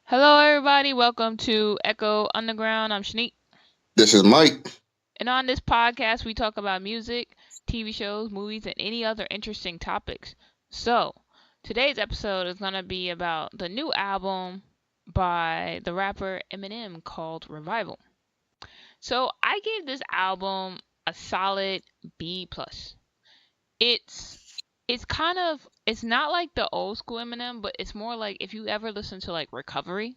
Hello, everybody. Welcome to Echo Underground. I'm Shanique. This is Mike. And on this podcast, we talk about music, TV shows, movies, and any other interesting topics. So, today's episode is going to be about the new album by the rapper Eminem called Revival. So, I gave this album a solid B plus. It's it's not like the old school Eminem, but it's more like if you ever listen to like Recovery,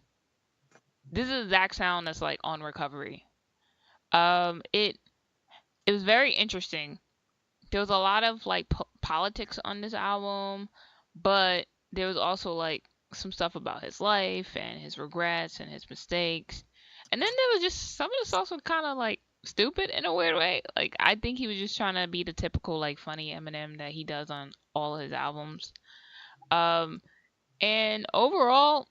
this is the exact sound that's like on Recovery. It was very interesting. There was a lot of like politics on this album, but there was also like some stuff about his life and his regrets and his mistakes. And then there was just some of the songs were kind of like stupid in a weird way. Like I think he was just trying to be the typical like funny Eminem that he does on all of his albums. Um, and overall,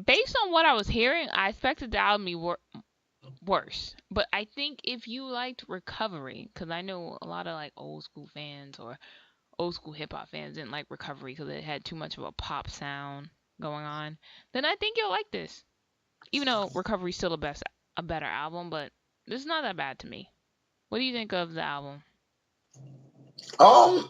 based on what I was hearing, I expected the album to be worse. But I think if you liked Recovery, because I know a lot of like old school fans or old school hip hop fans didn't like Recovery because it had too much of a pop sound going on, then I think you'll like this. Even though Recovery's still a better album, but this is not that bad to me. What do you think of the album? Um,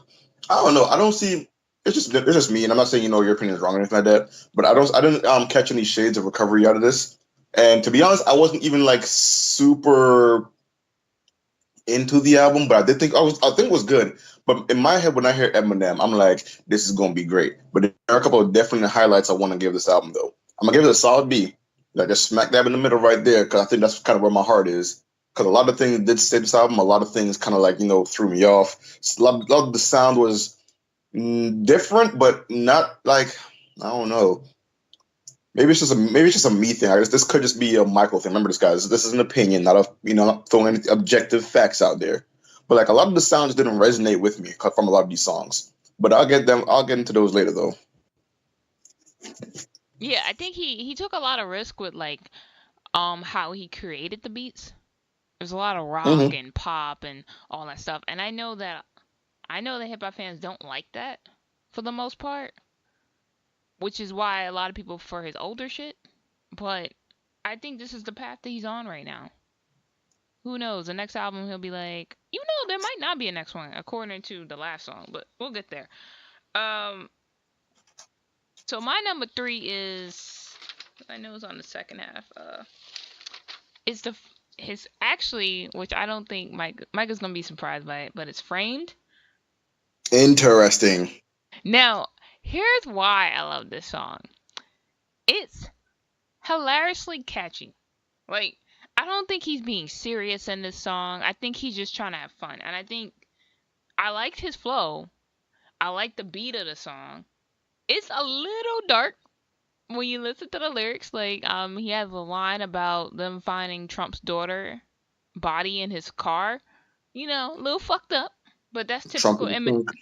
I don't know. I don't see. It's just me, and I'm not saying your opinion is wrong or anything like that. But I didn't catch any shades of recovery out of this. And to be honest, I wasn't even like super into the album, but I think it was good. But in my head, when I hear Eminem, I'm like, this is gonna be great. But there are a couple of definite highlights I want to give this album though. I'm gonna give it a solid B, like just smack dab in the middle right there, because I think that's kind of where my heart is. Because a lot of things did say this album, a lot of things kind of like threw me off. A lot of the sound was different, but not like I don't know. Maybe it's just a me thing. I guess this could just be a Michael thing. Remember, this guys. This is an opinion, not not throwing any objective facts out there. But like a lot of the sounds didn't resonate with me from a lot of these songs. But I'll get into those later though. Yeah, I think he took a lot of risk with like how he created the beats. There's a lot of rock Hmm. and pop and all that stuff, and I know that hip hop fans don't like that for the most part, which is why a lot of people prefer his older shit. But I think this is the path that he's on right now. Who knows? The next album he'll be like, there might not be a next one according to the last song, but we'll get there. Um, so my number three is I know it's on the second half. It's the his actually, which I don't think Mike is gonna be surprised by it, but it's Framed. Interesting. Now, here's why I love this song. It's hilariously catchy. Like, I don't think he's being serious in this song. I think he's just trying to have fun. And I think I liked his flow. I like the beat of the song. It's a little dark when you listen to the lyrics. Like, he has a line about them finding Trump's daughter body in his car. A little fucked up. But that's Trump typical in the Eminem. trunk.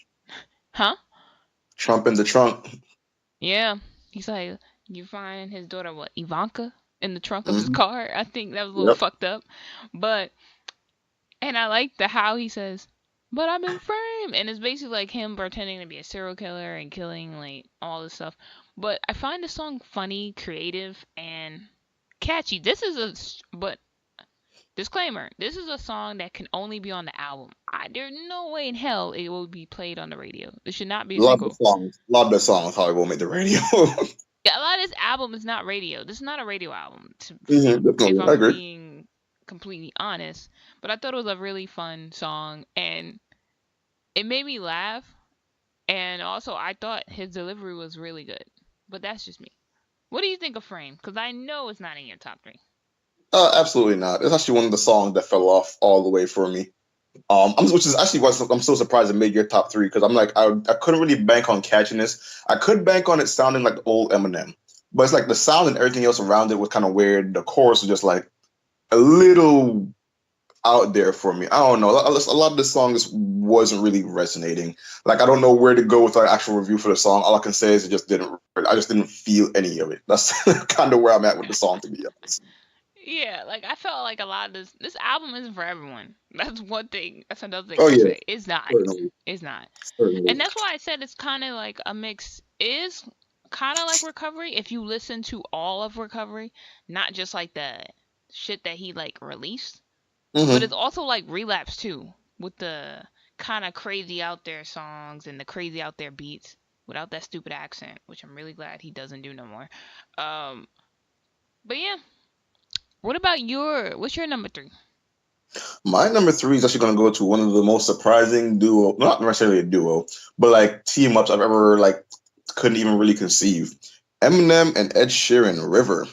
Huh? Trump in the trunk. Yeah. He's like, you find his daughter, what, Ivanka? In the trunk of his Hmm. car. I think that was a little Yep. fucked up. But And I like the how he says, "But I'm in frame," and it's basically like him pretending to be a serial killer and killing like all this stuff. But I find the song funny, creative, and catchy. But disclaimer: this is a song that can only be on the album. There's no way in hell it will be played on the radio. This should not be a Love the single. songs. Love the songs. Probably won't make the radio. Yeah, a lot of this album is not radio. This is not a radio album. If Definitely, I I'm agree. being completely honest, but I thought it was a really fun song and it made me laugh. And also, I thought his delivery was really good. But that's just me. What do you think of Frame? Because I know it's not in your top three. Absolutely not. It's actually one of the songs that fell off all the way for me. Which is actually why I'm so surprised it made your top three because I'm like I couldn't really bank on catching this. I could bank on it sounding like old Eminem, but it's like the sound and everything else around it was kind of weird. The chorus was just like a little out there for me. I don't know. A lot of the song just wasn't really resonating. Like I don't know where to go with our actual review for the song. All I can say is it just didn't. I just didn't feel any of it. That's kind of where I'm at with the song, to be honest. Yeah, like I felt like a lot of this album isn't for everyone. That's one thing. That's another thing Oh I'll yeah, say. It's not. certainly, It's not. certainly. And that's why I said it's kind of like a mix. It is kind of like Recovery if you listen to all of Recovery, not just like the shit that he like released, but Hmm. it's also like Relapse too, with the kind of crazy out there songs and the crazy out there beats without that stupid accent, which I'm really glad he doesn't do no more. Um, but yeah, what about what's your number three? My number three is actually going to go to one of the most surprising duo, not necessarily a duo, but like team ups I've ever like couldn't even really conceive. Eminem and Ed Sheeran, River.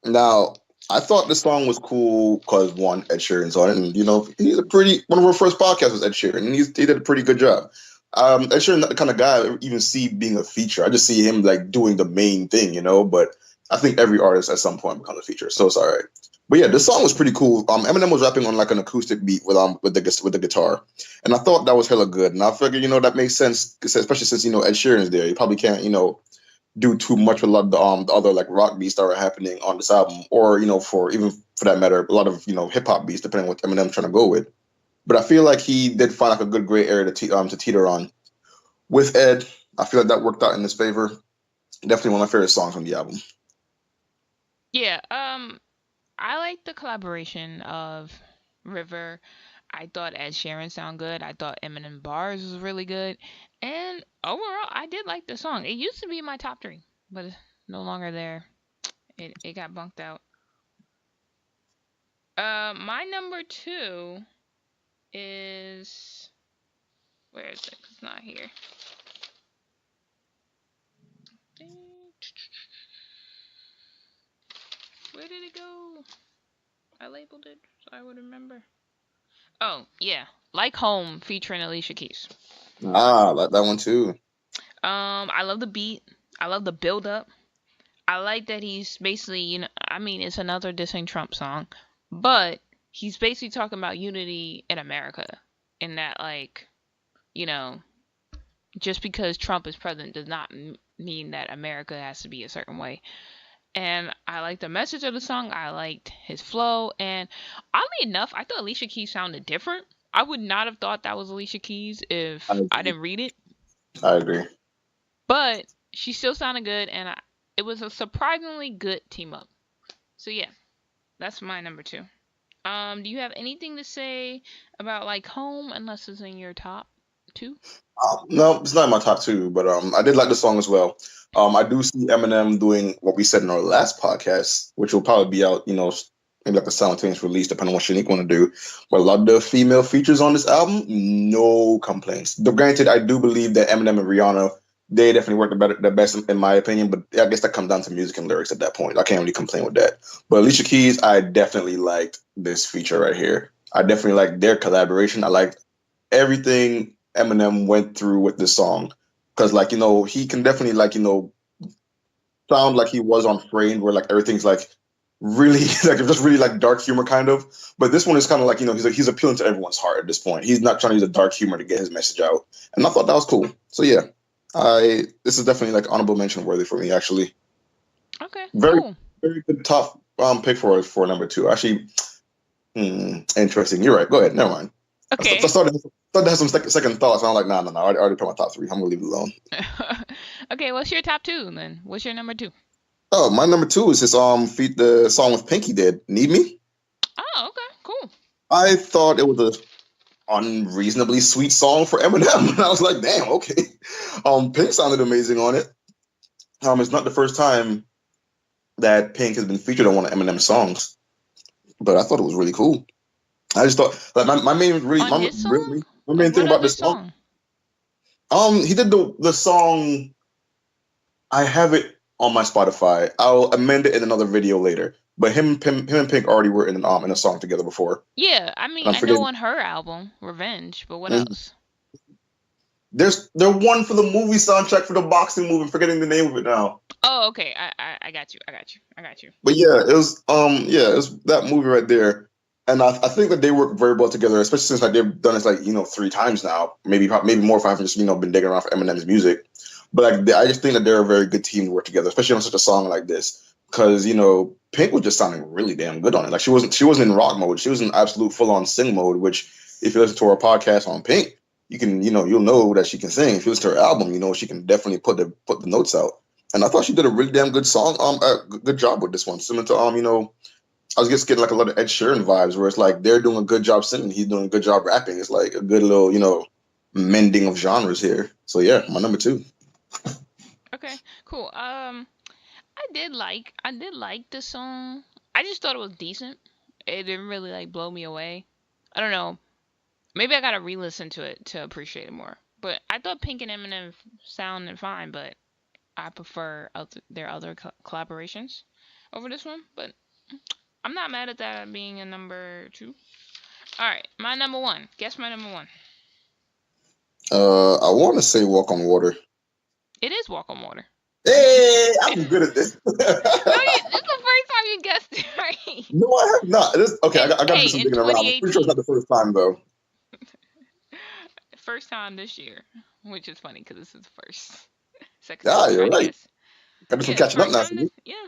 Now, I thought the song was cool because one, Ed Sheeran's on it, and he's a pretty one of our first podcasts was Ed Sheeran, and he did a pretty good job. Ed Sheeran not the kind of guy I even see being a feature. I just see him like doing the main thing, but I think every artist at some point becomes a feature, so it's all right. But yeah, this song was pretty cool. Eminem was rapping on like an acoustic beat with the guitar, and I thought that was hella good. And I figured that makes sense, especially since Ed Sheeran's there. You probably can't do too much with a lot of the other like rock beats that are happening on this album, or for that matter, a lot of hip hop beats, depending on what Eminem's trying to go with. But I feel like he did find like a good gray area to teeter on with Ed. I feel like that worked out in his favor. Definitely one of my favorite songs on the album. Yeah, I like the collaboration of River. I thought Ed Sheeran sound good. I thought Eminem bars was really good, and overall, I did like the song. It used to be my top three, but it's no longer there. It got bunked out. My number two is where is it? It's not here. Where did it go? I labeled it so I would remember. Oh yeah, Like Home featuring Alicia Keys. Ah, like that one too. I love the beat. I love the build up. I like that he's basically, I mean, it's another dissing Trump song, but he's basically talking about unity in America. In that, like, you know, just because Trump is president does not mean that America has to be a certain way. And I liked the message of the song. I liked his flow. And oddly enough, I thought Alicia Keys sounded different. I would not have thought that was Alicia Keys I if I agree. didn't read it. I agree. But she still sounded good, and it was a surprisingly good team up. So yeah, that's my number two. Do you have anything to say about Like Home, unless it's in your top two? No, it's not in my top two, but I did like the song as well. I do see Eminem doing what we said in our last podcast, which will probably be out, maybe like a simultaneous release, depending on what Shanique want to do. But a lot of the female features on this album, no complaints. Though granted, I do believe that Eminem and Rihanna, they definitely work the best in my opinion. But I guess that comes down to music and lyrics at that point. I can't really complain with that. But Alicia Keys, I definitely liked this feature right here. I definitely like their collaboration. I like everything Eminem went through with this song because like he can definitely like sound like he was on Framed where like everything's like really like just really like dark humor kind of, but this one is kind of like he's appealing to everyone's heart at this point. He's not trying to use a dark humor to get his message out, and I thought that was cool. So yeah, I this is definitely like honorable mention worthy for me actually. Okay, Very cool. very good top pick for number two actually. Interesting. You're right. Go ahead. Never mind. I Okay. started to have some second thoughts. And I'm like, nah, no, no. I already put my top three. I'm gonna leave it alone. Okay, what's your top two then? What's your number two? Oh, my number two is his the song with Pinky did "Need Me." Oh, okay, cool. I thought it was a unreasonably sweet song for Eminem, and I was like, damn, okay. Pink sounded amazing on it. It's not the first time that Pink has been featured on one of Eminem's songs, but I thought it was really cool. I just thought like my main really On his song? my Like main thing what about other this song. song? He did the song. I have it on my Spotify. I'll amend it in another video later. But him and Pink already were in a song together before. Yeah, I mean, I'm I know forgetting. on her album, Revenge, but what Mhm. else? They're one for the movie soundtrack for the boxing movie. I'm forgetting the name of it now. Oh, okay. I got you. I got you. I got you. But it was that movie right there. And I think that they work very well together, especially since like they've done this like three times now, maybe more if I've just been digging around for Eminem's music. But like I just think that they're a very good team to work together, especially on such a song like this, because Pink was just sounding really damn good on it. Like she wasn't in rock mode, she was in absolute full on sing mode. Which if you listen to our podcast on Pink, you can you'll know that she can sing. If you listen to her album, she can definitely put the notes out. And I thought she did a really damn good song, good job with this one. Similar to I was just getting like a lot of Ed Sheeran vibes, where it's like they're doing a good job singing, he's doing a good job rapping. It's like a good little, mending of genres here. So yeah, my number two. Okay, cool. I did like the song. I just thought it was decent. It didn't really like blow me away. I don't know. Maybe I gotta re-listen to it to appreciate it more. But I thought Pink and Eminem sounded fine, but I prefer their other collaborations over this one. But I'm not mad at that being a number two. All right, my number one. Guess my number one. I want to say "Walk on Water." It is Walk on Water. Hey, No, I'm good at this. this is the first time you guessed it right. No, I have not. Okay, And I got to do hey, some in digging around. I'm pretty sure it's not 2018, the first time though. first time this year, which is funny because this is the first. Second time Yeah, I'm you're trying to right. guess. Got to do some Yeah, catching up first now time for this. me. Yeah.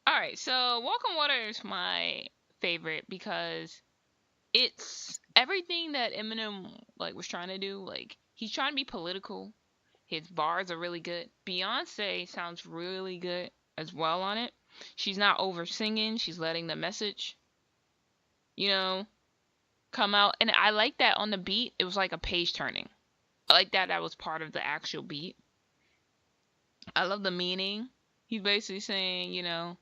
All right, so Walk on Water is my favorite because it's everything that Eminem like was trying to do. Like he's trying to be political. His bars are really good. Beyonce sounds really good as well on it. She's not over singing. She's letting the message, you know, come out. And I like that on the beat. It was like a page turning. I like that that was part of the actual beat. I love the meaning. He's basically saying,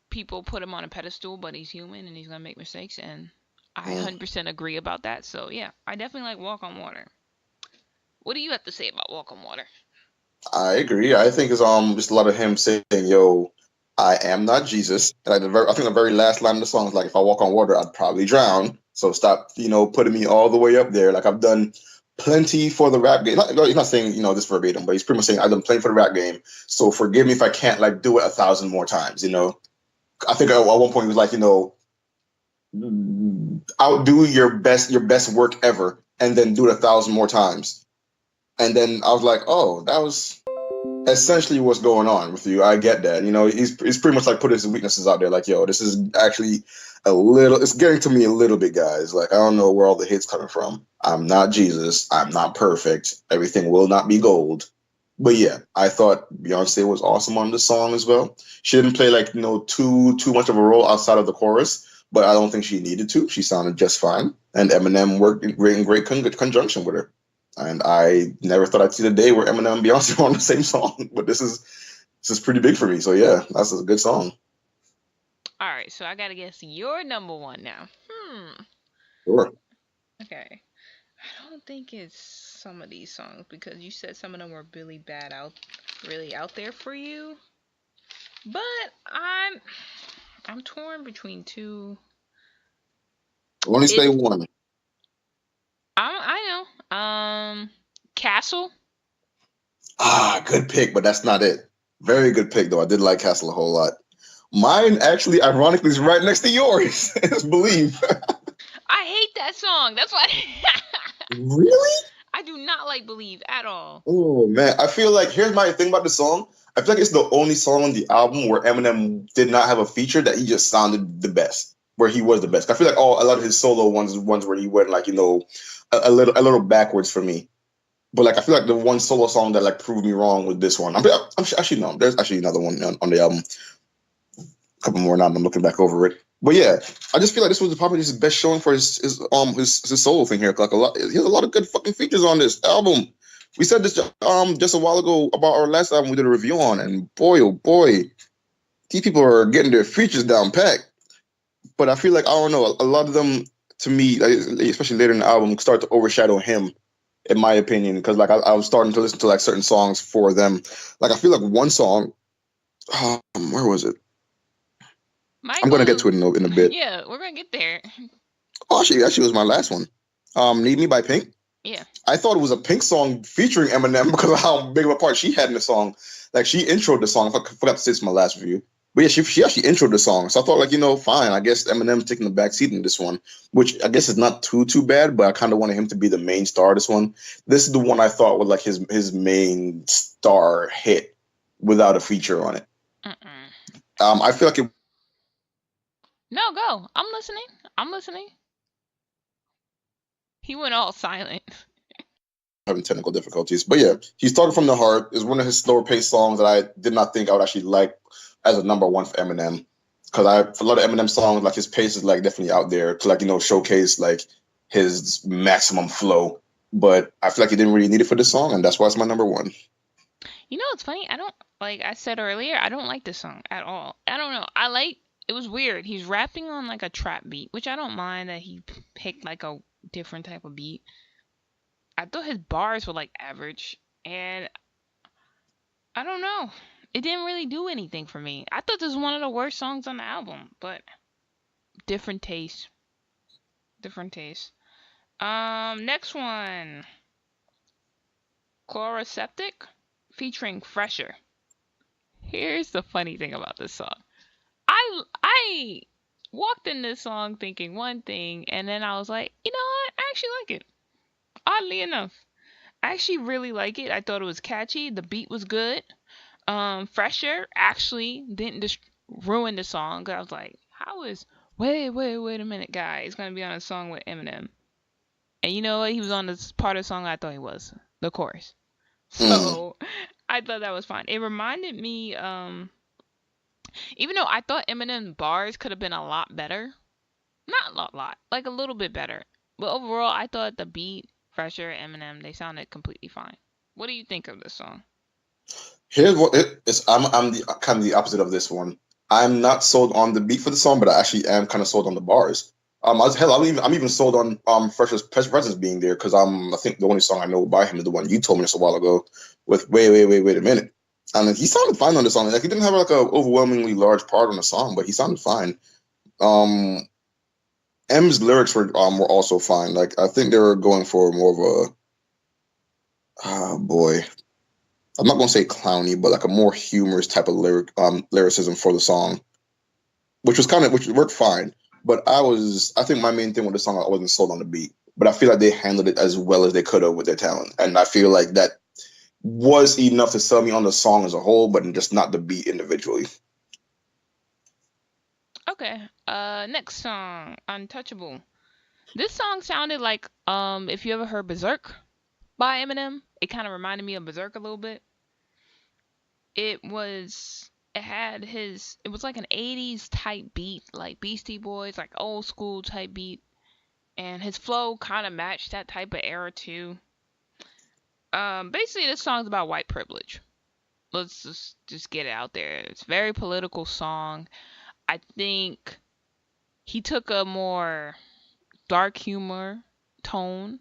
people put him on a pedestal, but he's human and he's gonna make mistakes, and I Mm. 100% agree about that. So yeah, I definitely like Walk on Water. What do you have to say about Walk on Water? I agree. I think it's just a lot of him saying, "Yo, I am not Jesus." And I think the very last line of the song is like, "If I walk on water, I'd probably drown. So stop, putting me all the way up there. Like I've done plenty for the rap game." He's not saying this verbatim, but he's pretty much saying I've done plenty for the rap game. So forgive me if I can't like do it 1,000 more times. I think at one point he was like, outdo your best work ever, and then do it 1,000 more times. And then I was like, oh, that was essentially what's going on with you. I get that. He's pretty much like put his weaknesses out there. Like, yo, this is actually a little. It's getting to me a little bit, guys. Like, I don't know where all the hate's coming from. I'm not Jesus. I'm not perfect. Everything will not be gold. But yeah, I thought Beyonce was awesome on the song as well. She didn't play like too much of a role outside of the chorus, but I don't think she needed to. She sounded just fine, and Eminem worked in great conjunction with her. And I never thought I'd see the day where Eminem and Beyonce were on the same song, but this is pretty big for me. So yeah, that's a good song. All right, so I gotta guess your number one now. Sure. Okay. I don't think it's some of these songs because you said some of them were really out there for you. But I'm torn between two. Only say It's one. I know. Castle. Good pick, but that's not it. Very good pick though. I did like Castle a whole lot. Mine actually, ironically, is right next to yours. Believe. I hate that song. That's why Really? I do not like Believe at all. Oh man, I feel like here's my thing about the song. I feel like it's the only song on the album where Eminem did not have a feature that he just sounded the best, where he was the best. I feel like a lot of his solo ones where he went like a little backwards for me. But like I feel like the one solo song that like proved me wrong with this one. Actually no, there's actually another one on the album. A couple more now. I'm looking back over it. But yeah, I just feel like this was probably his best showing for his solo thing here. Like he has a lot of good fucking features on this album. We said this just a while ago about our last album we did a review on, and boy oh boy, these people are getting their features down packed. But I feel like I don't know, a lot of them to me, like, especially later in the album, start to overshadow him, in my opinion, because like I was starting to listen to like certain songs for them. Like I feel like one song, where was it? I'm gonna get to Michael. it in a bit. Yeah, we're gonna get there. Oh, actually, was my last one. "Need Me" by Pink. Yeah. I thought it was a Pink song featuring Eminem because of how big of a part she had in the song. Like she introed the song. I forgot to say this in my last review. But yeah, she actually introed the song. So I thought like, fine. I guess Eminem's taking the back seat in this one, which I guess is not too bad, but I kind of wanted him to be the main star of this one. This is the one I thought was like his main star hit without a feature on it. Mm-mm. I feel like it. No, go. I'm listening. I'm listening. He went all silent. having technical difficulties. But yeah, he's talking from the heart is one of his slower paced songs that I did not think I would actually like as a number one for Eminem. Because I for a lot of Eminem songs, like his pace is like definitely out there to like showcase like his maximum flow. But I feel like he didn't really need it for this song, and that's why it's my number one. You know, it's funny. I don't like I said earlier. I don't like this song at all. I don't know. I like. It was weird. He's rapping on like a trap beat, which I don't mind that he picked like a different type of beat. I thought his bars were like average, and I don't know. It didn't really do anything for me. I thought this was one of the worst songs on the album, but different taste. Different taste. Next one. Chloroseptic featuring Fresher. Here's the funny thing about this song. I walked in this song thinking one thing, and then I was like, you know what? I actually like it. Oddly enough, I actually really like it. I thought it was catchy. The beat was good. Fresher actually didn't ruin the song. I was like, how is wait a minute, guy? It's gonna be on a song with Eminem, and you know what? He was on this part of the song I thought he was the chorus. Mm. So I thought that was fine. It reminded me, even though I thought Eminem bars could have been a lot better, not a lot, like a little bit better. But overall, I thought the beat, Fresher, Eminem, they sounded completely fine. What do you think of this song? Here's what it is. I'm the kind of the opposite of this one. I'm not sold on the beat for the song, but I actually am kind of sold on the bars. I'm even sold on Fresher's presence being there because I think the only song I know by him is the one you told me just a while ago with wait a minute. And he sounded fine on the song. Like he didn't have like a overwhelmingly large part on the song, but he sounded fine. Um, M's lyrics were also fine. Like I think they were going for more of a boy. I'm not gonna say clowny, but like a more humorous type of lyricism for the song, which worked fine. But I think my main thing with the song I wasn't sold on the beat, but I feel like they handled it as well as they could have with their talent, and I feel like that was enough to sell me on the song as a whole, but just not the beat individually. Okay. Next song, Untouchable. This song sounded like if you ever heard Berserk by Eminem, it kind of reminded me of Berserk a little bit. It was like an 80s type beat, like Beastie Boys, like old school type beat, and his flow kind of matched that type of era too. Basically this song's about white privilege. Let's just get it out there. It's a very political song. I think he took a more dark humor tone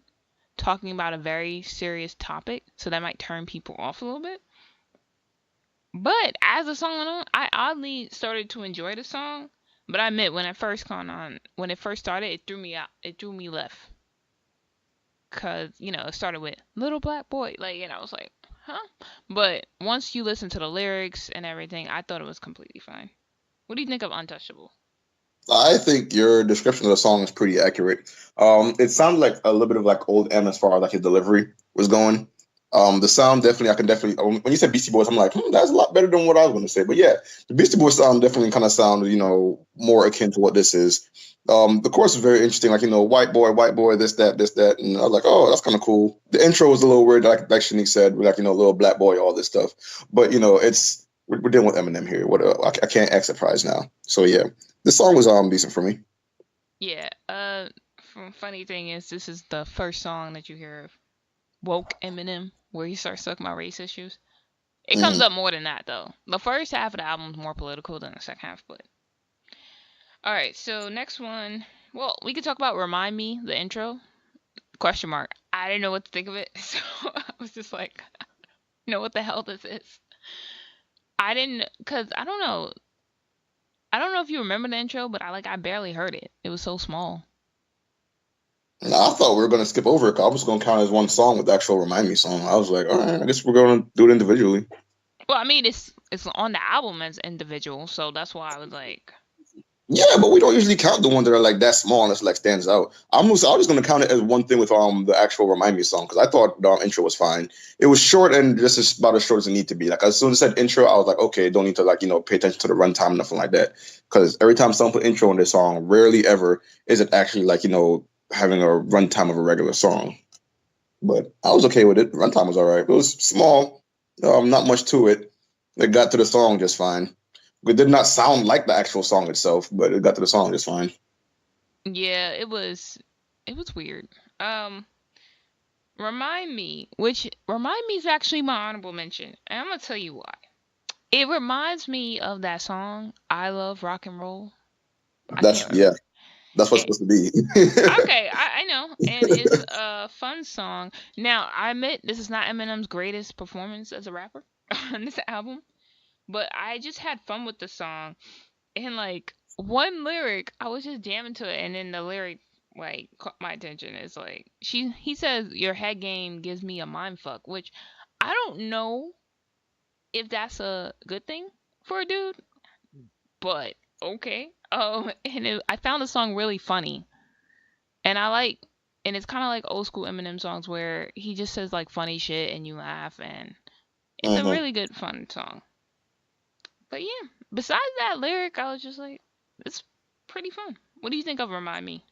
talking about a very serious topic, so that might turn people off a little bit. But as the song went on, I oddly started to enjoy the song. But I admit, when it first started, it threw me out. It threw me left, cause it started with "Little Black Boy," like, and I was like, huh. But once you listen to the lyrics and everything, I thought it was completely fine. What do you think of "Untouchable"? I think your description of the song is pretty accurate. It sounded like a little bit of like old M as far as like his delivery was going. The sound definitely, I can definitely. When you said Beastie Boys, I'm like, that's a lot better than what I was going to say. But yeah, the Beastie Boys sound definitely kind of sound, more akin to what this is. The chorus is very interesting, like white boy, this that, and I was like, oh, that's kind of cool. The intro was a little weird, like Shanique said, with like little black boy, all this stuff. But it's we're dealing with Eminem here. What I can't act surprised now. So yeah, this song was decent for me. Yeah. Funny thing is, this is the first song that you hear of woke Eminem, where he starts talking about race issues. It comes Mm. up more than that though. The first half of the album is more political than the second half, but all right. So next one, well, we could talk about "Remind Me," the intro. Question mark. I didn't know what to think of it, so I was just like, what the hell this is? I didn't, cause I don't know. I don't know if you remember the intro, but I barely heard it. It was so small. And I thought we were gonna skip over it. 'Cause I was gonna count it as one song with the actual "Remind Me" song. I was like, all right, I guess we're gonna do it individually. Well, I mean, it's on the album as individual, so that's why I was like, Yeah, but we don't usually count the ones that are like that small unless it like stands out. I was gonna count it as one thing with the actual "Remind Me" song because I thought the intro was fine. It was short and just about as short as it need to be. Like as soon as it said intro, I was like, okay, don't need to like pay attention to the runtime, nothing like that. Because every time someone put intro in their song, rarely ever is it actually like having a runtime of a regular song. but I was okay with it. Runtime was all right. It was small, not much to it. It got to the song just fine. It did not sound like the actual song itself, but it got to the song just fine. Yeah, it was weird. Um, remind me is actually my honorable mention, and I'm gonna tell you why. It reminds me of that song "I Love Rock and Roll." I That's can't yeah, remember. that's what's It, supposed to be. okay, I know, and it's a fun song. Now, I admit this is not Eminem's greatest performance as a rapper on this album, but I just had fun with the song. And like one lyric, I was just jamming to it, and then the lyric like caught my attention. It's like he says your head game gives me a mind fuck, which I don't know if that's a good thing for a dude, but okay. And I found the song really funny, and and it's kind of like old school Eminem songs where he just says like funny shit and you laugh, and it's a hmm really good fun song. But yeah, besides that lyric, I was just like, it's pretty fun. What do you think of Remind Me?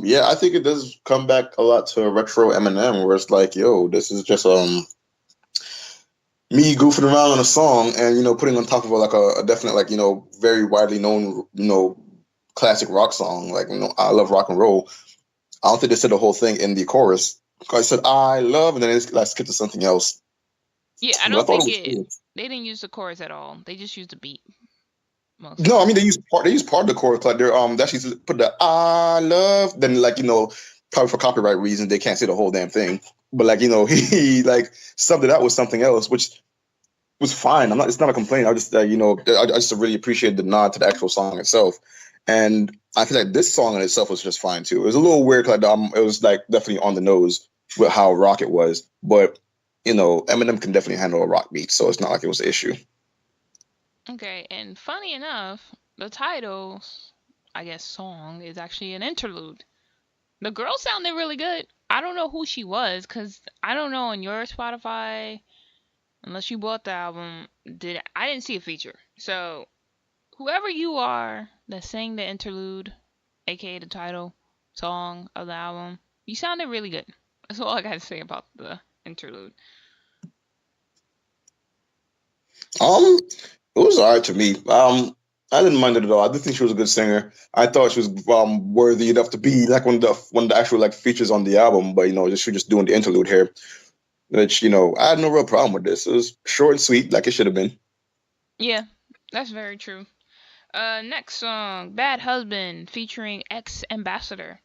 Yeah, I think it does come back a lot to retro Eminem, where it's like, yo, this is just me goofing around on a song and putting on top of like a definite like very widely known classic rock song like I love rock and roll. I don't think they said the whole thing in the chorus. I said I love and then it's like skip to something else. Yeah, I But I don't thought it think was it. cool. They didn't use the chorus at all. They just used the beat No, mostly. I mean they use part of the chorus like they actually put the I love then like probably for copyright reasons they can't say the whole damn thing. But like he like subbed it out with something else, which was fine. I'm not. It's not a complaint. I just I just really appreciate the nod to the actual song itself, and I feel like this song in itself was just fine too. It was a little weird, like it was like definitely on the nose with how rock it was, but Eminem can definitely handle a rock beat, so it's not like it was an issue. Okay, and funny enough, the title, I guess, song is actually an interlude. The girl sounded really good. I don't know who she was because I don't know on your Spotify unless you bought the album. I didn't see a feature. So whoever you are that sang the interlude, aka the title song of the album, you sounded really good. That's all I got to say about the interlude. It was alright to me. I didn't mind it at all. I did think she was a good singer. I thought she was worthy enough to be like one of the actual like features on the album, but she was just doing the interlude here. Which, I had no real problem with this. It was short and sweet, like it should have been. Yeah, that's very true. Next song, Bad Husband featuring ex Ambassador.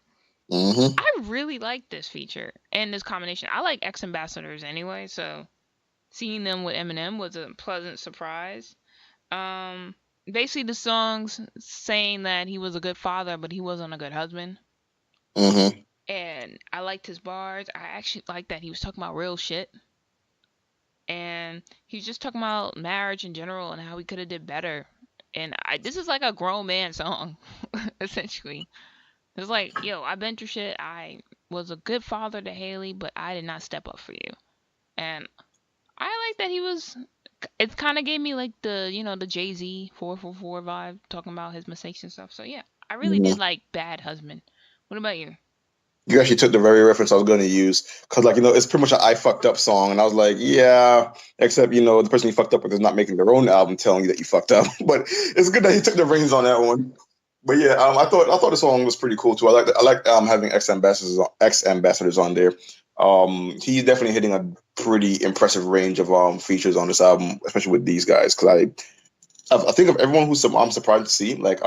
hmm I really like this feature and this combination. I like ex ambassadors anyway, so seeing them with Eminem was a pleasant surprise. Um, Basically the song's saying that he was a good father, but he wasn't a good husband. hmm And I liked his bars. I actually liked that he was talking about real shit. And he was just talking about marriage in general and how he could have did better. And this is like a grown man song, essentially. It's like, yo, I've been through shit. I was a good father to Haley, but I did not step up for you. And I like that he was. It kind of gave me like the Jay Z 444 vibe, talking about his mistakes and stuff. So yeah, I really did like Bad Husband. What about you? You actually took the very reference I was going to use because, like, it's pretty much an "I fucked up" song, and I was like, yeah, except the person you fucked up with is not making their own album telling you that you fucked up. But it's good that he took the reins on that one. But yeah, I thought the song was pretty cool too. I like having ex ambassadors on there. He's definitely hitting a pretty impressive range of features on this album, especially with these guys. Because I think of everyone who's I'm surprised to see like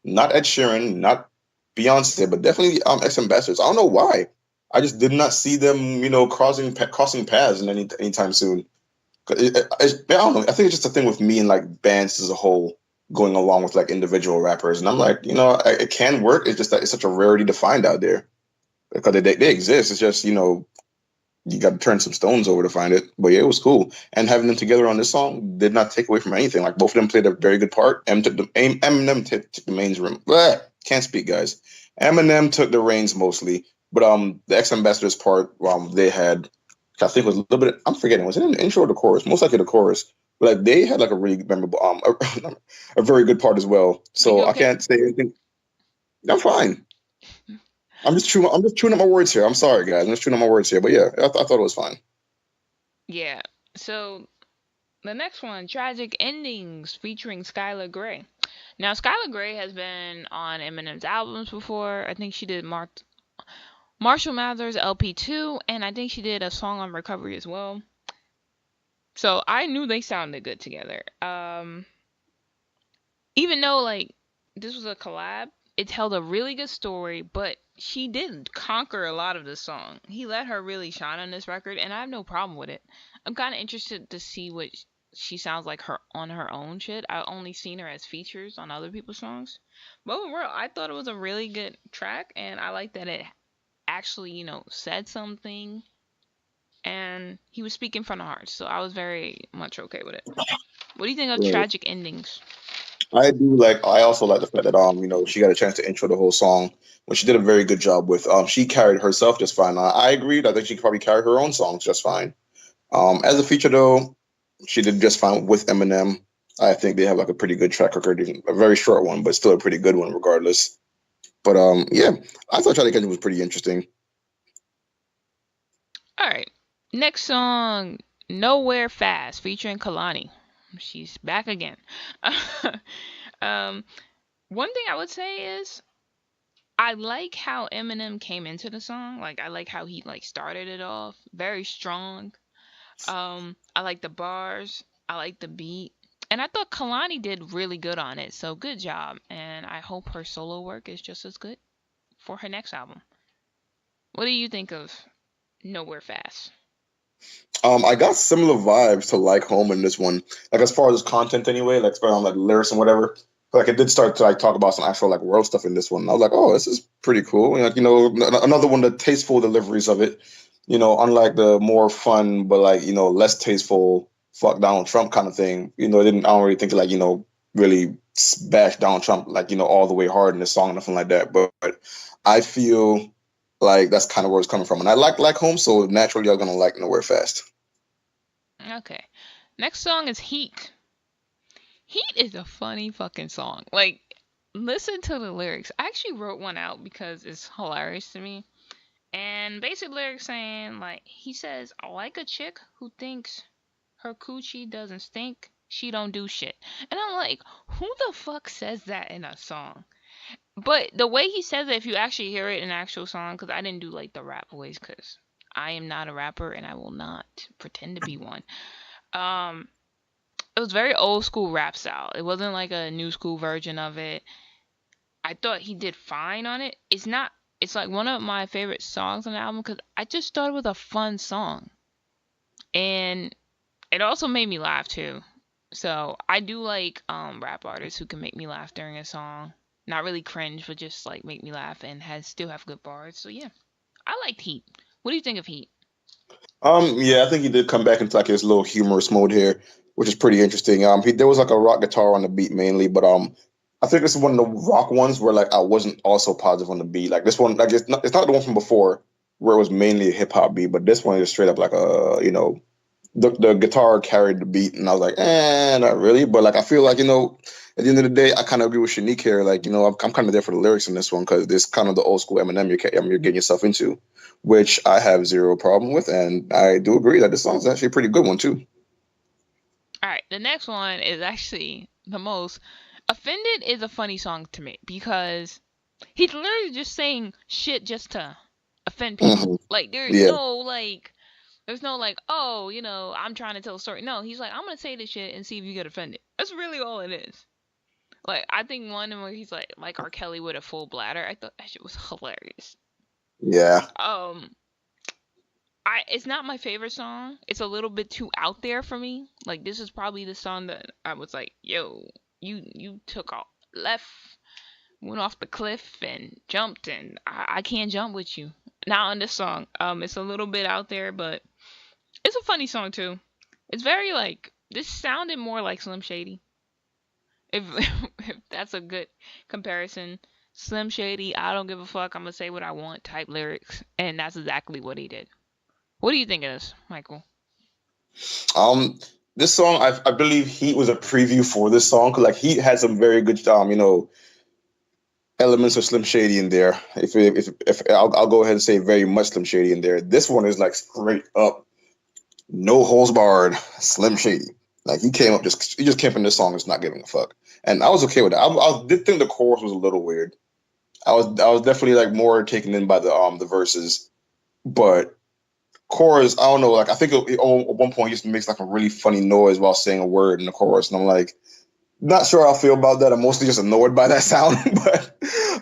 not Ed Sheeran, not Beyonce, but definitely ex ambassadors. I don't know why. I just did not see them, crossing paths in anytime soon. I don't know. I think it's just a thing with me and like bands as a whole going along with like individual rappers, and I'm like, it can work. It's just that it's such a rarity to find out there because they exist. It's just you got to turn some stones over to find it. But yeah, it was cool. And having them together on this song did not take away from anything. Like both of them played a very good part. Eminem took the main room. Can't speak, guys. Eminem took the reins mostly, but the ex ambassadors part they had, I think was a little bit. I'm forgetting. Was it in the intro or the chorus? Most likely the chorus. But like they had like a really memorable a very good part as well. Are you So I okay? can't say anything. I'm fine. I'm just chewing up my words here. I'm sorry, guys. I'm just chewing up my words here. But yeah, I thought it was fine. Yeah. So the next one, Tragic Endings, featuring Skylar Grey. Now, Skylar Grey has been on Eminem's albums before. I think she did Marshall Mathers LP2, and I think she did a song on Recovery as well. So I knew they sounded good together. Even though like this was a collab, it told a really good story, but she did conquer a lot of the song. He let her really shine on this record, and I have no problem with it. I'm kind of interested to see what she sounds like her on her own shit. I only seen her as features on other people's songs, but overall, I thought it was a really good track, and I like that it actually, said something, and he was speaking from the heart. So I was very much okay with it. What do you think of Right. Tragic Endings? I do like. I also like the fact that she got a chance to intro the whole song, which she did a very good job with. She carried herself just fine. I agreed. I think she could probably carry her own songs just fine. As a feature though, she did just fine with Eminem. I think they have like a pretty good track record, even a very short one, but still a pretty good one regardless. But yeah, I thought Charlie Kendrick was pretty interesting. All right. Next song, Nowhere Fast, featuring Kalani. She's back again. um, One thing I would say is I like how Eminem came into the song. Like I like how he like started it off very strong. I like the bars. I like the beat. And I thought Kalani did really good on it. So good job. And I hope her solo work is just as good for her next album. What do you think of Nowhere Fast? I got similar vibes to Like Home in this one. Like as far as content anyway, like on like lyrics and whatever. Like it did start to like talk about some actual like world stuff in this one. I was like, oh, this is pretty cool. Like another one, the tasteful deliveries of it. Unlike the more fun but like less tasteful fuck Donald Trump kind of thing. It didn't. I don't really think like really bash Donald Trump like all the way hard in the song, nothing like that. But I feel like that's kind of where it's coming from, and I like Home, so naturally I'm gonna like Nowhere Fast. Okay. Next song is Heat. Heat is a funny fucking song. Like, listen to the lyrics. I actually wrote one out because it's hilarious to me. And basic lyrics saying, like, he says, I like a chick who thinks her coochie doesn't stink. She don't do shit. And I'm like, who the fuck says that in a song? But the way he says it, if you actually hear it in an actual song, because I didn't do like the rap voice, because I am not a rapper and I will not pretend to be one. Um, it was very old school rap style. It wasn't like a new school version of it. I thought he did fine on it. It's not. It's like one of my favorite songs on the album because I just thought it was a fun song, and it also made me laugh too. So I do like rap artists who can make me laugh during a song. Not really cringe, but just like make me laugh and has still have good bars. So yeah, I liked Heat. What do you think of Heat? Yeah, I think he did come back into like his little humorous mode here, which is pretty interesting. There was like a rock guitar on the beat mainly, but I think this is one of the rock ones where like I wasn't also positive on the beat. Like this one, like it's not the one from before where it was mainly a hip hop beat, but this one is straight up like the guitar carried the beat, and I was like, not really. But like I feel like at the end of the day, I kind of agree with Shanique here. Like I'm kind of there for the lyrics in this one because this kind of the old school Eminem you're getting yourself into, which I have zero problem with, and I do agree that this song's actually a pretty good one too. All right, the next one is actually the most. Offended is a funny song to me because he's literally just saying shit just to offend people. Hmm. Like Yeah, there's no like, oh, I'm trying to tell a story. No, he's like, I'm gonna say this shit and see if you get offended. That's really all it is. Like I think one where he's like R. Kelly with a full bladder. I thought that shit was hilarious. yeah, Um, it's not my favorite song. It's a little bit too out there for me. Like this is probably the song that I was like, yo, you took off left, went off the cliff and jumped, and I can't jump with you. Not on this song. It's a little bit out there, but it's a funny song too. It's very like this sounded more like Slim Shady. If if that's a good comparison. Slim Shady, I don't give a fuck, I'm gonna say what I want type lyrics. And that's exactly what he did. What do you think of this, Michael? um, this song I believe Heat was a preview for this song because like Heat had some very good elements of Slim Shady in there. If I'll go ahead and say very much Slim Shady in there. This one is like straight up, no holds barred, Slim Shady. Like he just came from this song just not giving a fuck, and I was okay with that. I did think the chorus was a little weird. I was definitely like more taken in by the verses, but chorus, I don't know. Like I think at one point he just makes like a really funny noise while saying a word in the chorus, and I'm like, not sure how I feel about that. I'm mostly just annoyed by that sound, but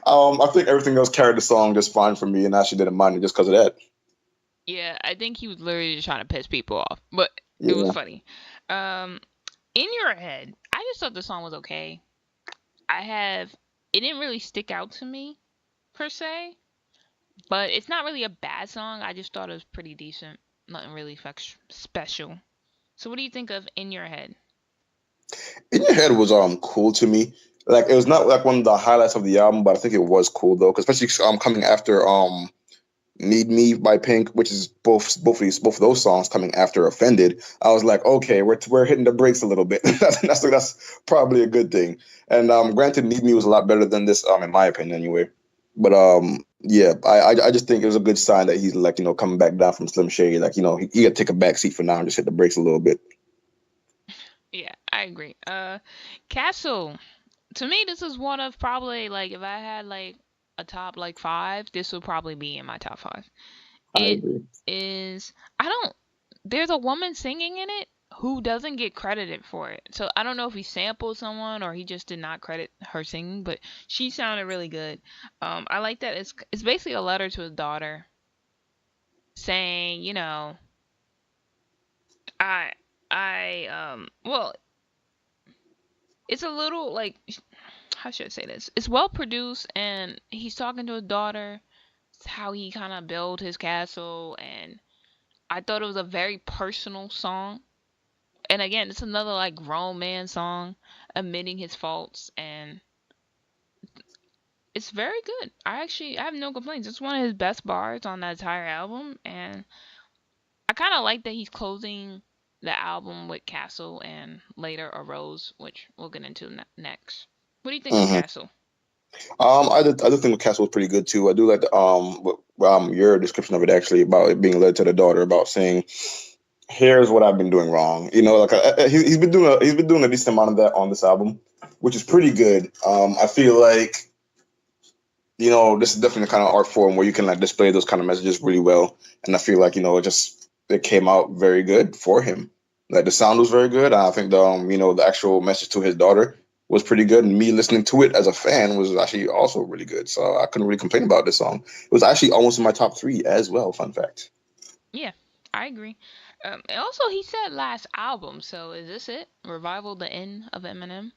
I think everything else carried the song just fine for me, and I actually didn't mind it just because of that. Yeah, I think he was literally just trying to piss people off, but it was Yeah. funny. Um, in your head, I just thought the song was okay. I have it didn't really stick out to me per se, but it's not really a bad song. I just thought it was pretty decent. Nothing really special. So what do you think of In Your Head? In Your Head was cool to me. Like it was not like one of the highlights of the album, but I think it was cool though, 'cause especially coming after Need Me by Pink, which is both of those songs coming after Offended. I was like, okay, we're hitting the brakes a little bit. That's probably a good thing. And granted, Need Me was a lot better than this, in my opinion, anyway. But yeah, I just think it was a good sign that he's like coming back down from Slim Shady. Like he got to take a back seat for now and just hit the brakes a little bit. Yeah, I agree. Castle. To me, this is one of probably like if I had like a top like five, this would probably be in my top five. I It agree. is. I don't. There's a woman singing in it who doesn't get credited for it. So I don't know if he sampled someone or he just did not credit her singing, but she sounded really good. I like that it's basically a letter to his daughter saying, I well, it's a little like how should I say this? It's well produced and he's talking to his daughter, how he kind of built his castle, and I thought it was a very personal song. And again, it's another like grown man song admitting his faults, and it's very good. I have no complaints. It's one of his best bars on that entire album, and I kind of like that he's closing the album with Castle and later a Rose, which we'll get into next. What do you think of Hmm. Castle? I did think the Castle was pretty good too. I do like your description of it actually about it being led to the daughter about saying, "Here's what I've been doing wrong." Like he's been doing a decent amount of that on this album, which is pretty good. I feel like this is definitely the kind of art form where you can like display those kind of messages really well, and I feel like it came out very good for him. Like the sound was very good. I think the actual message to his daughter was pretty good, and me listening to it as a fan was actually also really good. So I couldn't really complain about this song. It was actually almost in my top three as well. Fun fact. Yeah, I agree. And also, he said last album, so is this it? Revival, the end of Eminem?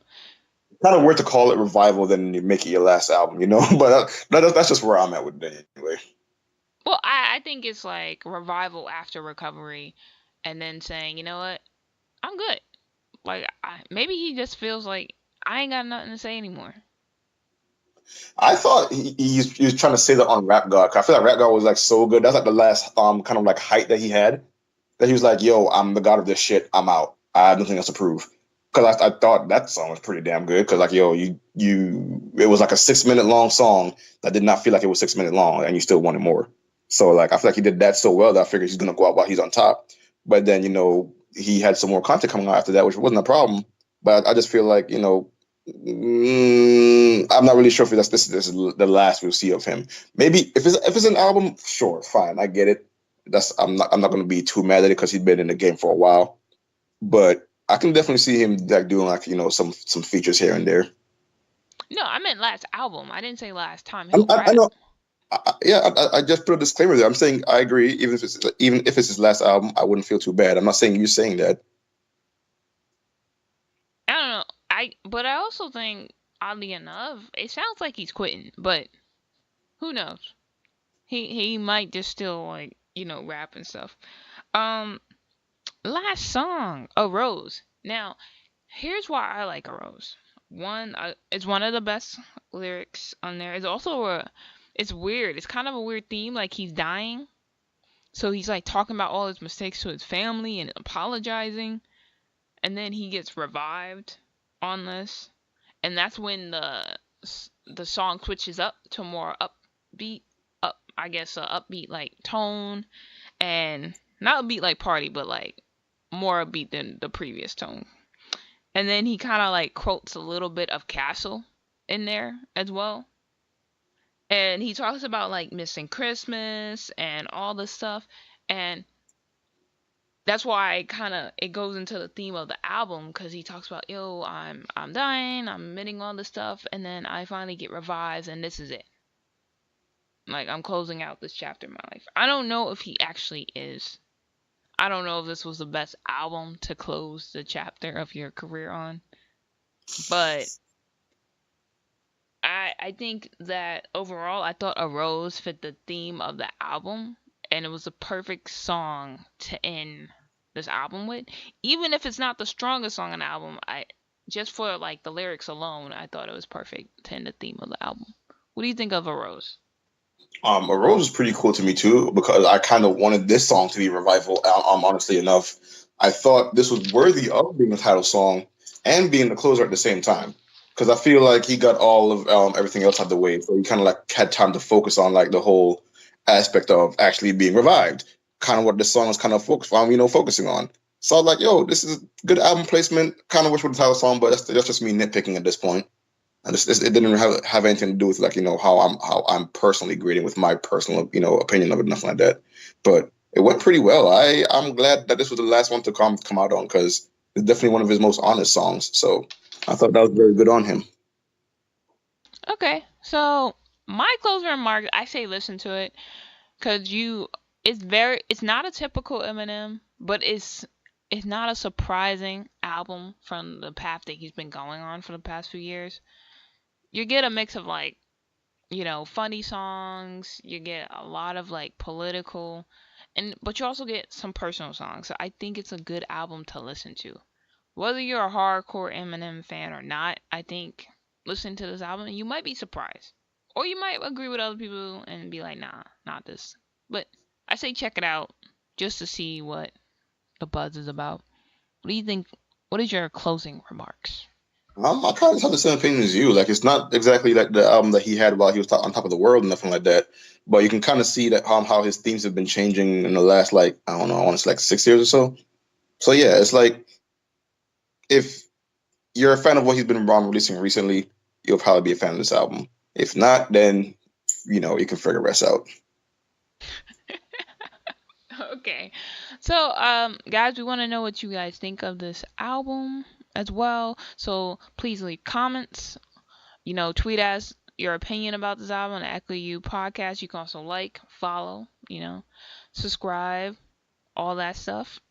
Kind of weird to call it revival than you make it your last album, but that's just where I'm at with it anyway. Well, I think it's like revival after recovery, and then saying, you know what, I'm good. Like, maybe he just feels like I ain't got nothing to say anymore. I thought he was trying to say that on Rap God. 'Cause I feel like Rap God was like so good. That's like the last kind of like height that he had. That he was like, "Yo, I'm the god of this shit. I'm out. I have nothing else to prove." Because I thought that song was pretty damn good. Because like, yo, it was like a 6 minute long song that did not feel like it was 6 minute long, and you still wanted more. So like, I feel like he did that so well that I figured he's gonna go out while he's on top. But then he had some more content coming out after that, which wasn't a problem. But I just feel like I'm not really sure if this is the last we'll see of him. Maybe if it's an album, sure, fine, I get it. I'm not going to be too mad at it because he's been in the game for a while. But I can definitely see him like doing like some features here and there. No, I meant last album. I didn't say last time I, he'll I, I rap. know. Yeah, I just put a disclaimer there. I'm saying I agree. Even if it's his last album, I wouldn't feel too bad. I'm not saying you're saying that. I don't know. But I also think, oddly enough, it sounds like he's quitting. But who knows? He might just still like rap and stuff. Um, last song, a Rose. Now, here's why I like a Rose. One, it's one of the best lyrics on there. It's weird. It's kind of a weird theme. Like he's dying, so he's like talking about all his mistakes to his family and apologizing, and then he gets revived on this, and that's when the song switches up to more upbeat, I guess upbeat like tone, and not upbeat like party, but like more upbeat than the previous tone. And then he kind of like quotes a little bit of Castle in there as well. And he talks about like missing Christmas and all this stuff. And that's why kind of it goes into the theme of the album, because he talks about, yo, I'm dying, I'm admitting all this stuff, and then I finally get revised, and this is it. Like, I'm closing out this chapter in my life. I don't know if he actually is. I don't know if this was the best album to close the chapter of your career on, but I think that overall, I thought A Rose fit the theme of the album, and it was a perfect song to end this album with. Even if it's not the strongest song on the album, I just for like the lyrics alone, I thought it was perfect to end the theme of the album. What do you think of A Rose? A Rose is pretty cool to me too because I kind of wanted this song to be a revival. Honestly enough, I thought this was worthy of being the title song and being the closer at the same time because I feel like he got all of everything else out of the way, so he kind of like had time to focus on like the whole aspect of actually being revived. Kind of what this song is kind of focusing on. So I was like, yo, this is good album placement. Kind of wish for the title song, but that's just me nitpicking at this point. And it didn't have anything to do with like how I'm personally grading with my personal opinion of it, nothing like that. But it went pretty well. I'm glad that this was the last one to come out on because it's definitely one of his most honest songs. So I thought that was very good on him. Okay, so my closing remarks, I say listen to it because it's not a typical Eminem, but it's not a surprising album from the path that he's been going on for the past few years. You get a mix of like, funny songs, you get a lot of like political, and but you also get some personal songs. So I think it's a good album to listen to. Whether you're a hardcore Eminem fan or not, I think listen to this album and you might be surprised. Or you might agree with other people and be like, nah, not this. But I say check it out just to see what the buzz is about. What do you think? What is your closing remarks? I kind of have the same opinion as you. Like, it's not exactly like the album that he had while he was on top of the world and nothing like that. But you can kind of see that how his themes have been changing in the last like I don't know, I want to say like 6 years or so. So yeah, it's like if you're a fan of what he's been releasing recently, you'll probably be a fan of this album. If not, then you can figure the rest out. Okay. So, guys, we want to know what you guys think of this album as well. So please leave comments. Tweet us your opinion about this album on the Echo U podcast. You can also like, follow, subscribe, all that stuff.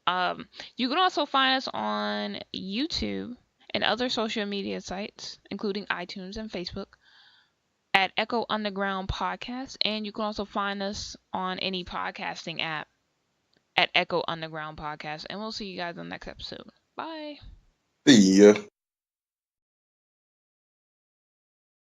You can also find us on YouTube and other social media sites, including iTunes and Facebook, at Echo Underground Podcast. And you can also find us on any podcasting app at Echo Underground Podcast. And we'll see you guys on the next episode. Bye. See ya.